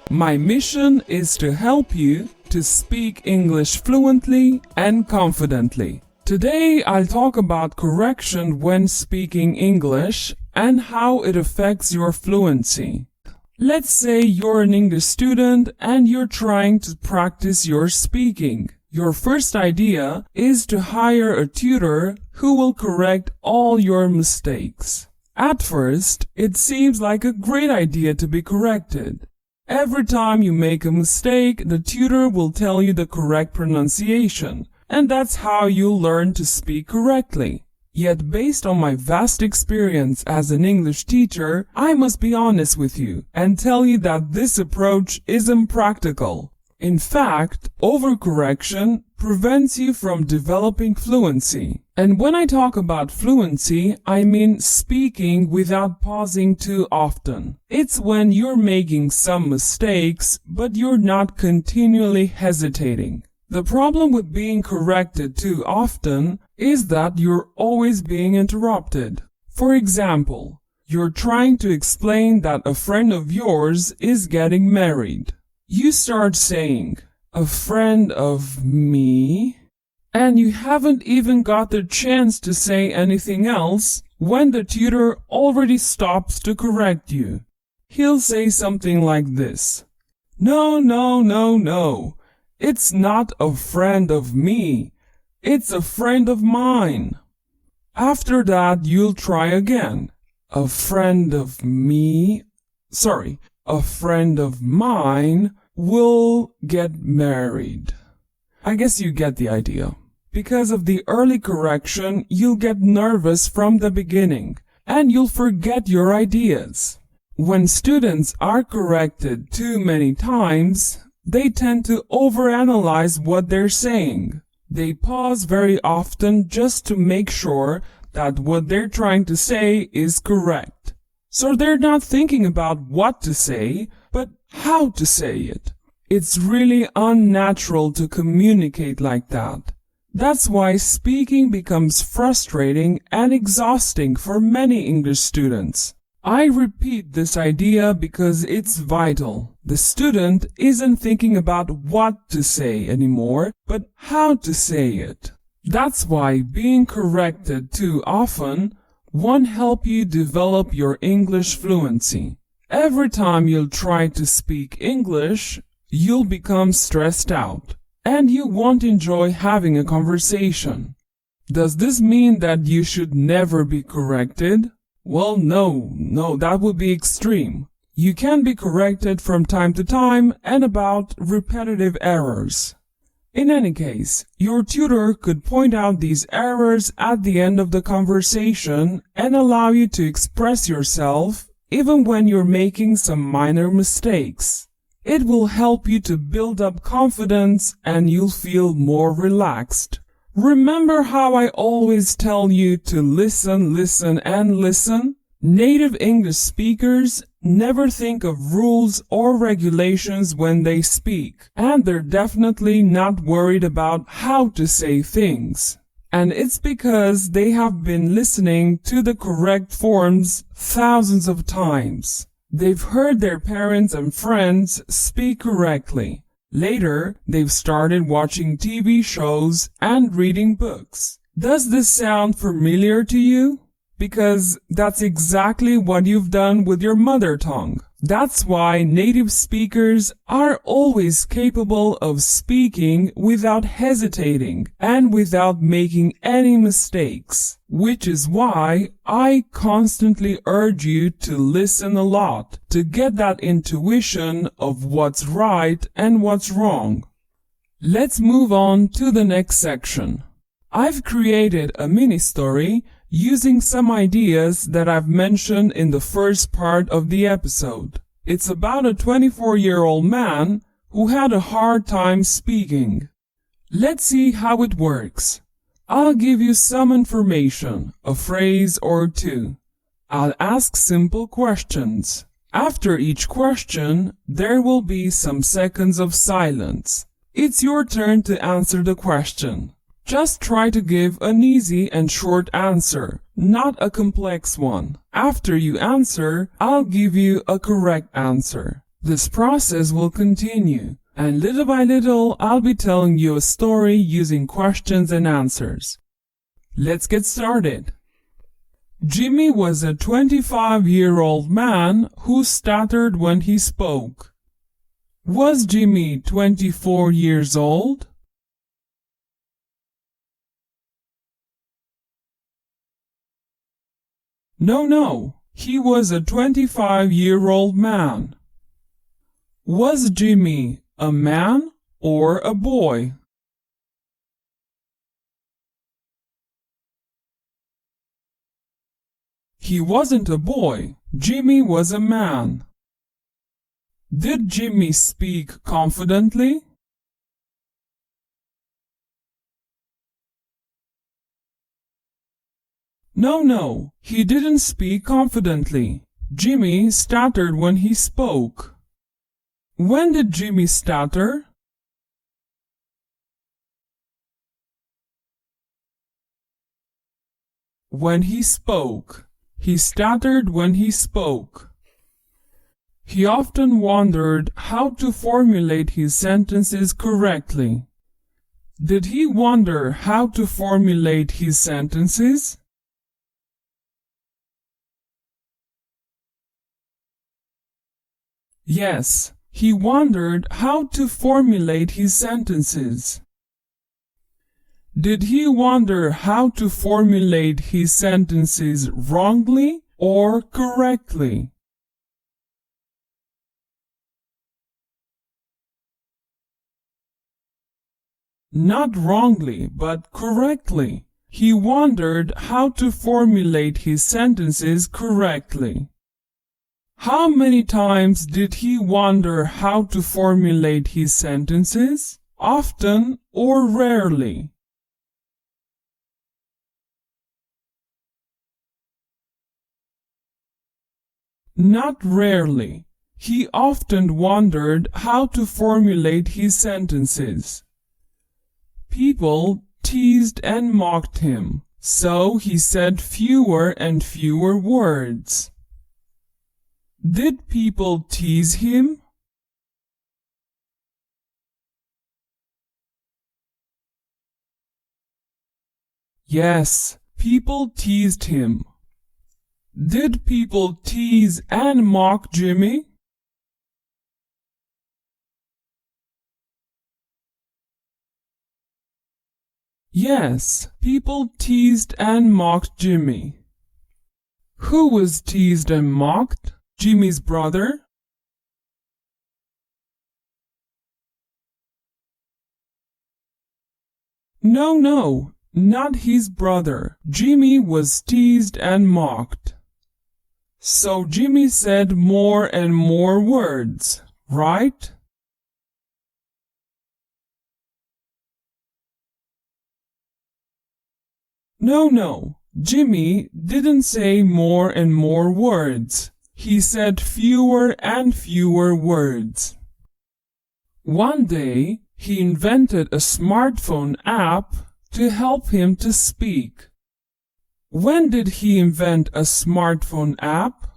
My mission is to help you to speak English fluently and confidently. Today I'll talk about correction when speaking English and how it affects your fluency. Let's say you're an English student and you're trying to practice your speaking. Your first idea is to hire a tutor who will correct all your mistakes. At first, it seems like a great idea to be corrected. Every time you make a mistake, the tutor will tell you the correct pronunciation, and that's how you'll learn to speak correctly. Yet, based on my vast experience as an English teacher, I must be honest with you and tell you that this approach is impractical. In fact, overcorrection prevents you from developing fluency. And when I talk about fluency, I mean speaking without pausing too often. It's when you're making some mistakes, but you're not continually hesitating. The problem with being corrected too often is that you're always being interrupted. For example, you're trying to explain that a friend of yours is getting married. You start saying, "A friend of me," and you haven't even got the chance to say anything else when the tutor already stops to correct you. He'll say something like this: "No, no, no, no. It's not a friend of me. It's a friend of mine." After that, you'll try again. A friend of mine will get married. I guess you get the idea. Because of the early correction, you'll get nervous from the beginning, and you'll forget your ideas. When students are corrected too many times, they tend to overanalyze what they're saying. They pause very often just to make sure that what they're trying to say is correct. So they're not thinking about what to say, but how to say it. It's really unnatural to communicate like that. That's why speaking becomes frustrating and exhausting for many English students. I repeat this idea because it's vital. The student isn't thinking about what to say anymore, but how to say it. That's why being corrected too often won't help you develop your English fluency. Every time you'll try to speak English, you'll become stressed out, and you won't enjoy having a conversation. Does this mean that you should never be corrected? Well, no, that would be extreme. You can be corrected from time to time and about repetitive errors. In any case, your tutor could point out these errors at the end of the conversation and allow you to express yourself even when you're making some minor mistakes. It will help you to build up confidence and you'll feel more relaxed. Remember how I always tell you to listen, listen, and listen? Native English speakers never think of rules or regulations when they speak, and they're definitely not worried about how to say things. And it's because they have been listening to the correct forms thousands of times. They've heard their parents and friends speak correctly. Later, they've started watching TV shows and reading books. Does this sound familiar to you? Because that's exactly what you've done with your mother tongue. That's why native speakers are always capable of speaking without hesitating and without making any mistakes. Which is why I constantly urge you to listen a lot to get that intuition of what's right and what's wrong. Let's move on to the next section. I've created a mini story using some ideas that I've mentioned in the first part of the episode. It's about a 24-year-old man who had a hard time speaking. Let's see how it works. I'll give you some information, a phrase or two. I'll ask simple questions. After each question, there will be some seconds of silence. It's your turn to answer the question. Just try to give an easy and short answer, not a complex one. After you answer, I'll give you a correct answer. This process will continue, and little by little I'll be telling you a story using questions and answers. Let's get started. Jimmy was a 25-year-old man who stuttered when he spoke. Was Jimmy 24 years old? No, he was a 25-year-old man. Was Jimmy a man or a boy? He wasn't a boy. Jimmy was a man. Did Jimmy speak confidently? No, he didn't speak confidently. Jimmy stuttered when he spoke. When did Jimmy stutter? When he spoke. He stuttered when he spoke. He often wondered how to formulate his sentences correctly. Did he wonder how to formulate his sentences? Yes, he wondered how to formulate his sentences. Did he wonder how to formulate his sentences wrongly or correctly? Not wrongly, but correctly. He wondered how to formulate his sentences correctly. How many times did he wonder how to formulate his sentences? Often or rarely? Not rarely. He often wondered how to formulate his sentences. People teased and mocked him, so he said fewer and fewer words. Did people tease him? Yes, people teased him. Did people tease and mock Jimmy? Yes, people teased and mocked Jimmy. Who was teased and mocked? Jimmy's brother? No, not his brother. Jimmy was teased and mocked. So Jimmy said more and more words, right? No, Jimmy didn't say more and more words. He said fewer and fewer words. One day, he invented a smartphone app to help him to speak. When did he invent a smartphone app?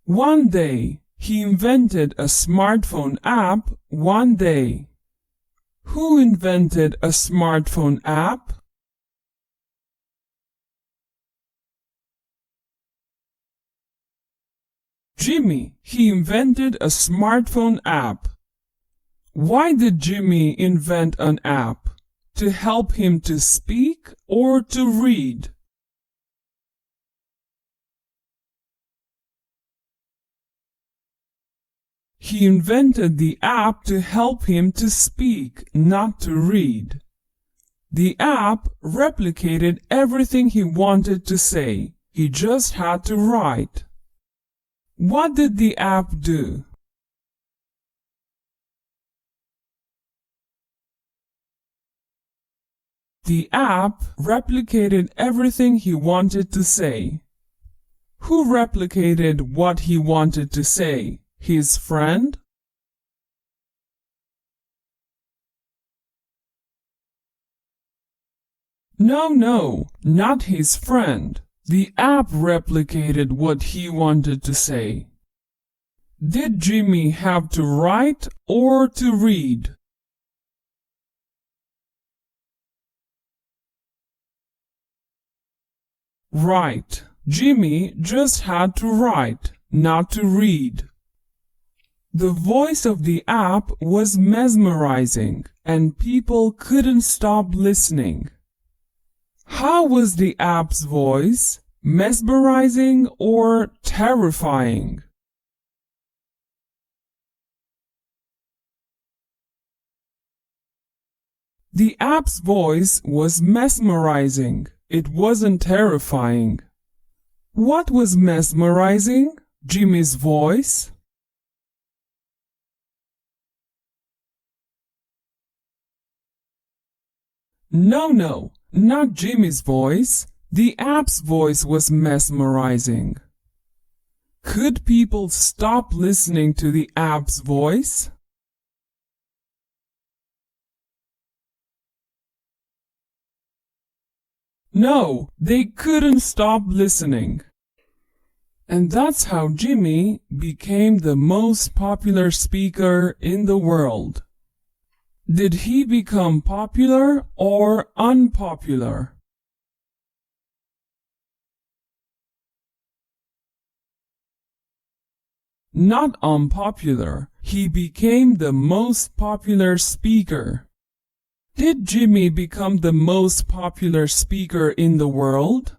One day. He invented a smartphone app one day. Who invented a smartphone app? Jimmy. He invented a smartphone app. Why did Jimmy invent an app? To help him to speak or to read? He invented the app to help him to speak, not to read. The app replicated everything he wanted to say. He just had to write. What did the app do? The app replicated everything he wanted to say. Who replicated what he wanted to say? His friend? No, not his friend. The app replicated what he wanted to say. Did Jimmy have to write or to read? Right. Jimmy just had to write, not to read. The voice of the app was mesmerizing, and people couldn't stop listening. How was the app's voice? Mesmerizing or terrifying? The app's voice was mesmerizing. It wasn't terrifying. What was mesmerizing? Jimmy's voice? No, not Jimmy's voice. The app's voice was mesmerizing. Could people stop listening to the app's voice? No, they couldn't stop listening. And that's how Jimmy became the most popular speaker in the world. Did he become popular or unpopular? Not unpopular. He became the most popular speaker. Did Jimmy become the most popular speaker in the world?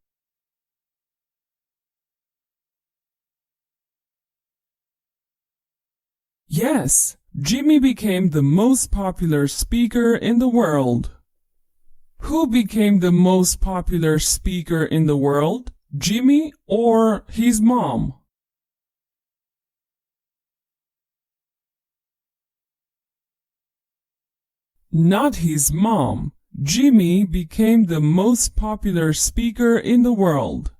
Yes, Jimmy became the most popular speaker in the world. Who became the most popular speaker in the world? Jimmy or his mom? Not his mom. Jimmy became the most popular speaker in the world.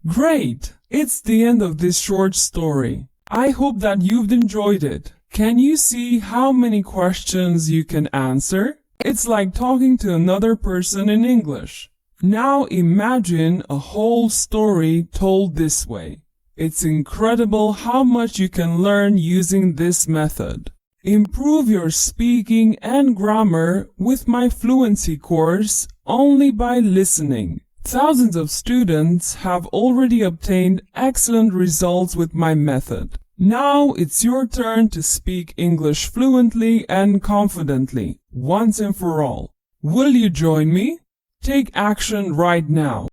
Great! It's the end of this short story. I hope that you've enjoyed it. Can you see how many questions you can answer? It's like talking to another person in English. Now imagine a whole story told this way. It's incredible how much you can learn using this method. Improve your speaking and grammar with my fluency course only by listening. Thousands of students have already obtained excellent results with my method. Now it's your turn to speak English fluently and confidently, once and for all. Will you join me? Take action right now.